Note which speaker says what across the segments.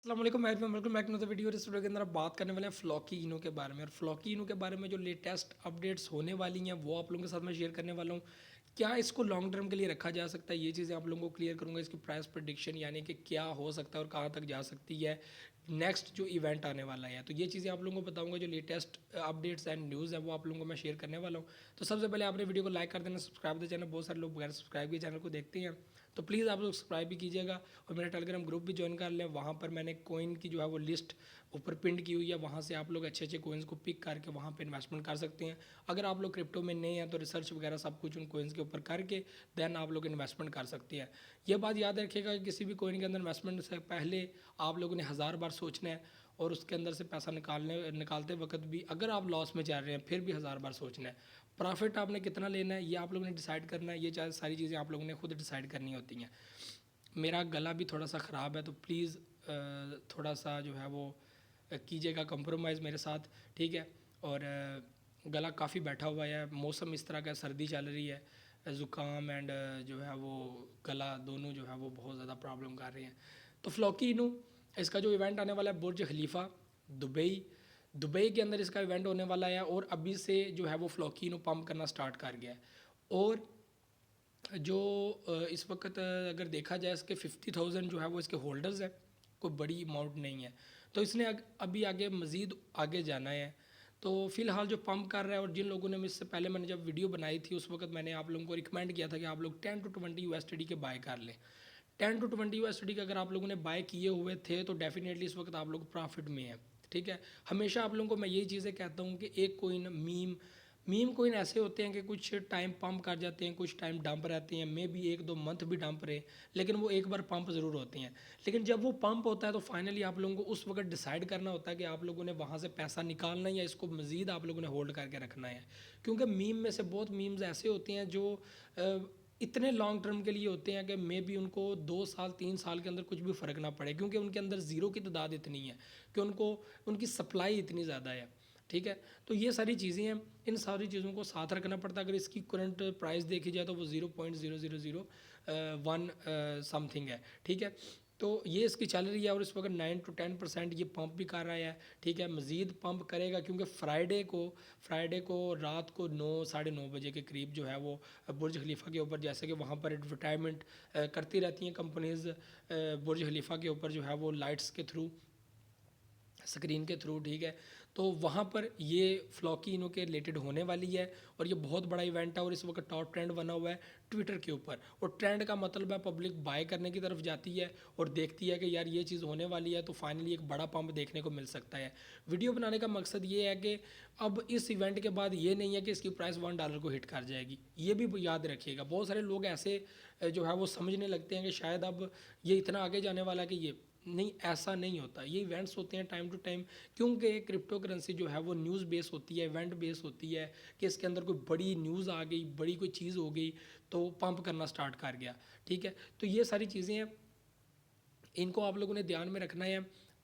Speaker 1: अस्सलाम वालेकुम welcome back to the video. इस वीडियो के अंदर आप बात करने वाले हैं फ्लॉकी इनो के बारे में। और फ्लॉकी इनो के बारे में जो लेटेस्ट अपडेट्स होने वाली हैं वो आप लोगों के साथ मैं शेयर करने वाला हूँ। क्या इसको लॉन्ग टर्म के लिए रखा जा सकता है, ये चीज़ें आप लोगों को क्लियर करूँगा। इसकी प्राइस प्रेडिक्शन यानी कि क्या हो सकता है और कहाँ तक जा सकती है नेक्स्ट जो इवेंट आने वाला है, तो ये चीज़ें आप लोगों को बताऊंगा। जो लेटेस्ट अपडेट्स एंड न्यूज़ है वो आप लोगों को मैं शेयर करने वाला हूँ। तो सबसे पहले आपने वीडियो को लाइक कर देना, सब्सक्राइब द चैनल। बहुत सारे लोग बगैर सब्सक्राइब के चैनल को देखते हैं, तो प्लीज़ आप लोग सब्सक्राइब भी कीजिएगा और मेरा टेलीग्राम ग्रुप भी ज्वाइन कर लें। वहाँ पर मैंने कोइन की जो है वो लिस्ट ऊपर पिंड की हुई है, वहाँ से आप लोग अच्छे अच्छे कोइंस को पिक करके वहाँ पे इन्वेस्टमेंट कर सकते हैं। अगर आप लोग क्रिप्टो में नहीं हैं तो रिसर्च वगैरह सब कुछ उन कोइंस के ऊपर करके देन आप लोग इन्वेस्टमेंट कर सकते हैं। ये बात याद रखिएगा कि किसी भी कोइन के अंदर इन्वेस्टमेंट से पहले आप लोगों ने 1000 बार सोचना है, और उसके अंदर से पैसा निकालते वक्त भी अगर आप लॉस में जा रहे हैं फिर भी 1000 बार सोचना है। प्रॉफिट आपने कितना लेना है ये आप लोगों ने डिसाइड करना है। ये सारी चीज़ें आप लोगों ने खुद डिसाइड करनी होती हैं। मेरा गला भी थोड़ा सा ख़राब है, तो प्लीज़ थोड़ा सा जो है वो कीजिएगा कंप्रोमाइज़ मेरे साथ, ठीक है। और गला काफ़ी बैठा हुआ है, मौसम इस तरह का, सर्दी चल रही है, ज़ुकाम एंड जो है वो गला दोनों जो है वो बहुत ज़्यादा प्रॉब्लम कर रहे हैं। तो फ्लॉकीनो इसका जो इवेंट आने वाला है बुर्ज खलीफा दुबई, दुबई के अंदर इसका इवेंट होने वाला है। और अभी से जो है वो फ्लॉकीनो पंप करना स्टार्ट कर गया है। और जो इस वक्त अगर देखा जाए इसके 50,000 जो है वो इसके होल्डर्स हैं, कोई बड़ी अमाउंट नहीं है। तो इसने अभी आगे मज़ीद आगे जाना है। तो फ़िलहाल जो पंप कर रहा है, और जिन लोगों ने इससे पहले मैंने जब वीडियो बनाई थी उस वक्त मैंने आप लोगों को रिकमेंड किया था कि आप लोग 10 to 20 USD के बाय कर लें। 10 to 20 USD के अगर आप लोगों ने बाय किए हुए थे तो डेफिनेटली इस वक्त आप लोग प्रॉफिट में हैं, ठीक है। हमेशा आप लोगों को मैं यही चीज़ें कहता हूँ कि एक कोइन मीम मीम कोइन ऐसे होते हैं कि कुछ टाइम पंप कर जाते हैं, कुछ टाइम डंप रहते हैं, मे बी 1-2 मंथ भी डंप रहे, लेकिन वो एक बार पंप ज़रूर होते हैं। लेकिन जब वो पंप होता है तो फाइनली आप लोगों को उस वक्त डिसाइड करना होता है कि आप लोगों ने वहाँ से पैसा निकालना है या इसको मज़ीद आप लोगों ने होल्ड करके रखना है। क्योंकि मीम में से बहुत मीम्स ऐसे होते हैं जो इतने लॉन्ग टर्म के लिए होते हैं कि मे बी उनको 2 साल 3 साल के अंदर कुछ भी फ़र्क ना पड़े, क्योंकि उनके अंदर ज़ीरो की तादाद इतनी है कि उनको उनकी सप्लाई इतनी ज़्यादा है, ठीक है। तो ये सारी चीज़ें हैं, इन सारी चीज़ों को साथ रखना पड़ता है। अगर इसकी करंट प्राइस देखी जाए तो वो 0.0001 समथिंग है, ठीक है। तो ये इसकी चल रही है और इस वक्त 9 to 10% ये पंप भी कर रहा है, ठीक है। मज़ीद पंप करेगा क्योंकि फ्राइडे को रात को 9 साढ़े 9 बजे के करीब जो है वो बुर्ज खलीफा के ऊपर, जैसे कि वहाँ पर एडवर्टाइजमेंट करती रहती हैं कंपनीज़ बुर्ज खलीफा के ऊपर जो है वो लाइट्स के थ्रू, स्क्रीन के थ्रू, ठीक है। तो वहाँ पर ये फ्लॉकी इनो के रिलेटेड होने वाली है और ये बहुत बड़ा इवेंट है। और इस वक्त टॉप ट्रेंड बना हुआ है ट्विटर के ऊपर, और ट्रेंड का मतलब है पब्लिक बाय करने की तरफ जाती है और देखती है कि यार ये चीज़ होने वाली है, तो फाइनली एक बड़ा पंप देखने को मिल सकता है। वीडियो बनाने का मकसद ये है कि अब इस इवेंट के बाद ये नहीं है कि इसकी प्राइस $1 को हिट कर जाएगी, ये भी याद रखिएगा। बहुत सारे लोग ऐसे जो है वो समझने लगते हैं कि शायद अब ये इतना आगे जाने वाला है कि ये नहीं, ऐसा नहीं होता। ये इवेंट्स होते हैं टाइम टू टाइम, क्योंकि क्रिप्टो करेंसी जो है वो न्यूज़ बेस होती है, इवेंट बेस होती है कि इसके अंदर कोई बड़ी न्यूज़ आ गई, बड़ी कोई चीज़ हो गई तो पंप करना स्टार्ट कर गया, ठीक है। तो ये सारी चीज़ें हैं, इनको आप लोगों ने ध्यान में रखना है।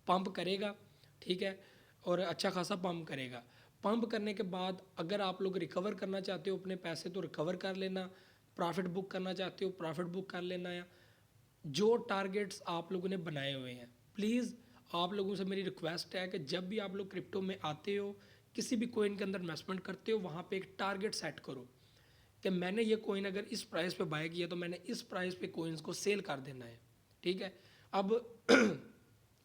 Speaker 1: पंप करेगा, ठीक है, और अच्छा खासा पंप करेगा। पंप करने के बाद अगर आप लोग रिकवर करना चाहते हो अपने पैसे तो रिकवर कर लेना, प्रॉफिट बुक करना चाहते हो प्रॉफिट बुक कर लेना है। जो टारगेट्स आप लोगों ने बनाए हुए हैं, प्लीज़ आप लोगों से मेरी रिक्वेस्ट है कि जब भी आप लोग क्रिप्टो में आते हो, किसी भी कोइन के अंदर इन्वेस्टमेंट करते हो, वहाँ पे एक टारगेट सेट करो कि मैंने ये कोइन अगर इस प्राइस पे बाय किया तो मैंने इस प्राइस पे कोइंस को सेल कर देना है, ठीक है। अब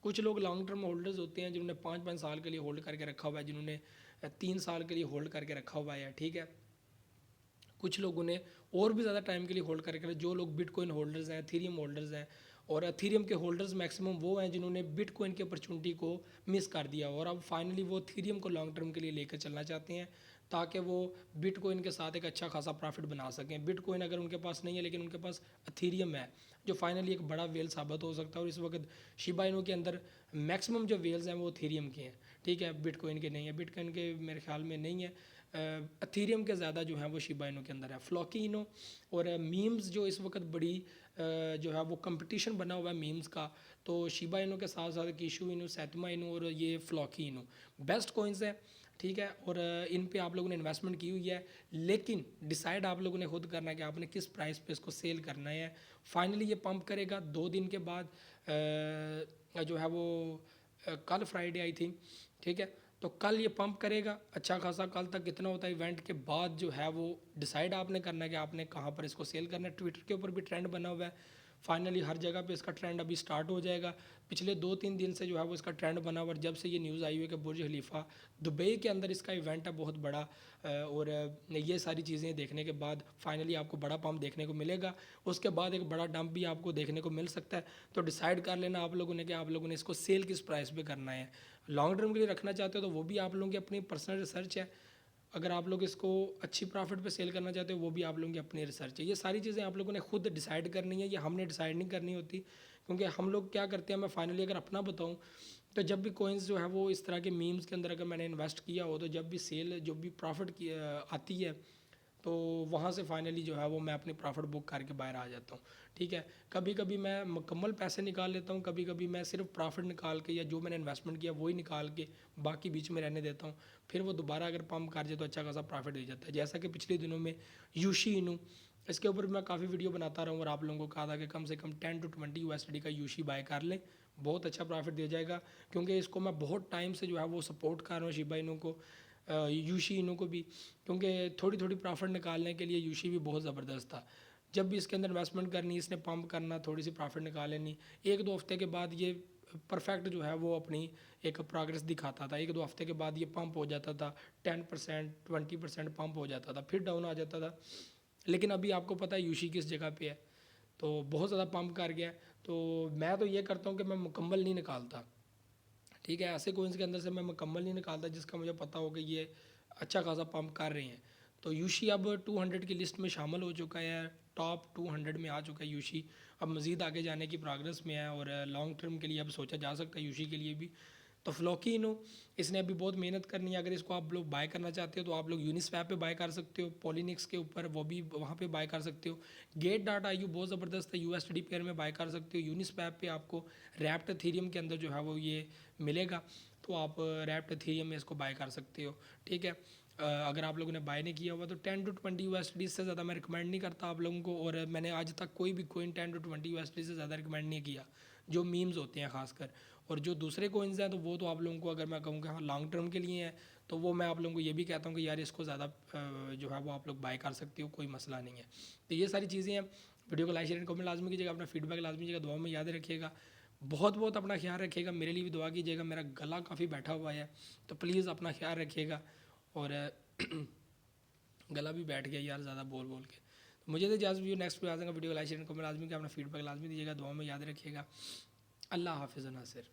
Speaker 1: कुछ लोग लॉन्ग टर्म होल्डर्स होते हैं जिन्होंने 5-5 साल के लिए होल्ड करके रखा हुआ है, जिन्होंने 3 साल के लिए होल्ड करके रखा हुआ है, ठीक है। कुछ लोगों ने और भी ज़्यादा टाइम के लिए होल्ड करके, जो लोग बिटकॉइन होल्डर्स हैं, एथीरियम होल्डर्स हैं, और एथीरियम के होल्डर्स मैक्सिमम वो हैं जिन्होंने बिटकॉइन की अपॉर्चुनिटी को मिस कर दिया और अब फाइनली वो एथीरियम को लॉन्ग टर्म के लिए लेकर चलना चाहते हैं ताकि वो बिटकॉइन के साथ एक अच्छा खासा प्रॉफिट बना सकें। बिटकॉइन अगर उनके पास नहीं है लेकिन उनके पास एथीरियम है जो फाइनली एक बड़ा वेल साबित हो सकता है। और इस वक्त शिबा इनू के अंदर मैक्सिमम जो वेल्स हैं वो एथीरियम के हैं, ठीक है, बिटकॉइन के नहीं है। बिटकॉइन के मेरे ख्याल में नहीं है, एथीरियम के ज़्यादा जो है वो शिबा इनू के अंदर है। फ्लॉकी इनो और मीम्स जो इस वक्त बड़ी जो है वो कंपटीशन बना हुआ है मीम्स का, तो शिबा इनू के साथ साथ कीशु इनू, सैतमा इनू और ये फ्लॉकी इनू बेस्ट कॉइन्स हैं, ठीक है। और इन पे आप लोगों ने इन्वेस्टमेंट की हुई है, लेकिन डिसाइड आप लोगों ने खुद करना है कि आपने किस प्राइस पे इसको सेल करना है। फाइनली ये पंप करेगा 2 दिन के बाद, जो है वो कल फ्राइडे आई थिंक, ठीक है। तो कल ये पंप करेगा अच्छा खासा, कल तक कितना होता है इवेंट के बाद जो है वो डिसाइड आपने करना है कि आपने कहाँ पर इसको सेल करना है। ट्विटर के ऊपर भी ट्रेंड बना हुआ है, फाइनली हर जगह पे इसका ट्रेंड अभी स्टार्ट हो जाएगा। पिछले 2-3 दिन से जो है वो इसका ट्रेंड बना हुआ है, और जब से ये न्यूज़ आई हुई है कि बुर्ज खलीफा दुबई के अंदर इसका इवेंट है बहुत बड़ा, और ये सारी चीज़ें देखने के बाद फाइनली आपको बड़ा पंप देखने को मिलेगा। उसके बाद एक बड़ा डंप भी आपको देखने को मिल सकता है। तो डिसाइड कर लेना आप लोगों ने कि आप लोगों ने इसको सेल किस प्राइस पे करना है। लॉन्ग टर्म के लिए रखना चाहते हो तो वो भी आप लोगों की अपनी पर्सनल रिसर्च है। अगर आप लोग इसको अच्छी प्रॉफिट पे सेल करना चाहते हो वो भी आप लोगों की अपनी रिसर्च है। ये सारी चीज़ें आप लोगों ने खुद डिसाइड करनी है, ये हमने डिसाइड नहीं करनी होती। क्योंकि हम लोग क्या करते हैं, मैं फाइनली अगर अपना बताऊं तो जब भी कोइंस जो है वो इस तरह के मीम्स के अंदर अगर मैंने इन्वेस्ट किया हो, तो जब भी सेल जो भी प्रॉफिट की आती है तो वहाँ से फाइनली जो है वो मैं अपनी प्रॉफिट बुक करके बाहर आ जाता हूँ, ठीक है। कभी कभी मैं मुकम्मल पैसे निकाल लेता हूँ, कभी कभी मैं सिर्फ प्रॉफिट निकाल के या जो मैंने इन्वेस्टमेंट किया वही निकाल के बाकी बीच में रहने देता हूँ। फिर वो दोबारा अगर पंप कर जाए तो अच्छा खासा प्रॉफिट दे जाता है। जैसा कि पिछले दिनों में यूशी इनू, इसके ऊपर भी मैं काफ़ी वीडियो बनाता रहा हूँ और आप लोगों को कहा था कि कम से कम 10 to 20 USD का यूशी बाय कर लें, बहुत अच्छा प्रॉफिट दे जाएगा। क्योंकि इसको मैं बहुत टाइम से जो है वो सपोर्ट कर रहा हूँ शिबा इनू को, यूशी इनू को भी, क्योंकि थोड़ी थोड़ी प्रॉफिट निकालने के लिए यूशी भी बहुत ज़बरदस्त था। जब भी इसके अंदर इन्वेस्टमेंट करनी, इसने पंप करना, थोड़ी सी प्रॉफिट निकाल लेनी, 1-2 हफ्ते के बाद ये परफेक्ट जो है वो अपनी एक प्रोग्रेस दिखाता था। 1-2 हफ्ते के बाद ये पंप हो जाता था, 10% 20% पंप हो जाता था, फिर डाउन आ जाता था। लेकिन अभी आपको पता है यूशी किस जगह पे है, तो बहुत ज़्यादा पंप कर गया है। तो मैं तो ये करता हूँ कि मैं मुकम्मल नहीं निकालता, ठीक है। ऐसे कोइंस के अंदर से मैं मुकम्मल नहीं निकालता जिसका मुझे पता हो कि ये अच्छा खासा पंप कर रहे हैं। तो यूशी अब 200 की लिस्ट में शामिल हो चुका है, टॉप 200 में आ चुका है यूशी। अब मज़ीद आगे जाने की प्रोग्रेस में है, और लॉन्ग टर्म के लिए अब सोचा जा सकता है यूशी के लिए भी। तो फ्लोकिनो, इसने अभी बहुत मेहनत करनी है। अगर इसको आप लोग बाय करना चाहते हो तो आप लोग यूनिस्वैप पे बाय कर सकते हो, पॉलीनिक्स के ऊपर वो भी वहाँ पे बाय कर सकते हो। गेट डाटा आई बहुत ज़बरदस्त है, यूएसडी पेयर में बाय कर सकते हो। यूनिस्वैप पे आपको रैप्ट एथेरियम के अंदर जो है वो ये मिलेगा, तो आप रैप्ट एथेरियम में इसको बाय कर सकते हो, ठीक है। अगर आप लोगों ने बाय नहीं किया हुआ तो 10 to 20 USD से ज़्यादा मैं रिकमेंड नहीं करता आप लोगों को, और मैंने आज तक कोई भी कोइन 10 to 20 USD से ज़्यादा रिकमेंड नहीं किया, जो मीम्स होते हैं खासकर। और जो दूसरे कोइंस हैं तो वो तो आप लोगों को, अगर मैं कहूँ कि हाँ लॉन्ग टर्म के लिए हैं, तो वो मैं आप लोगों को ये भी कहता हूँ कि यार इसको ज़्यादा जो है वो आप लोग बाय कर सकते हो, कोई मसला नहीं है। तो ये सारी चीज़ें हैं। वीडियो को लाइक शेयर कमेंट लाजमी कीजिएगा, अपना फीडबैक लाजमी कीजिएगा, दुआ में याद रखिएगा। बहुत बहुत अपना ख्याल रखिएगा, मेरे लिए भी दुआ कीजिएगा, मेरा गला काफ़ी बैठा हुआ है तो प्लीज़ अपना ख्याल रखिएगा। और गला भी बैठ गया यार ज़्यादा बोल बोल के। तो मुझे तो इजाज़त भी, नेक्स्ट पे आ जाएगा। वीडियो लाइक शेयर कमेंट लाजमी कीजिएगा, अपना फीडबैक लाजमी दीजिएगा, दुआ में याद रखिएगा। अल्लाह हाफिज़ नासिर।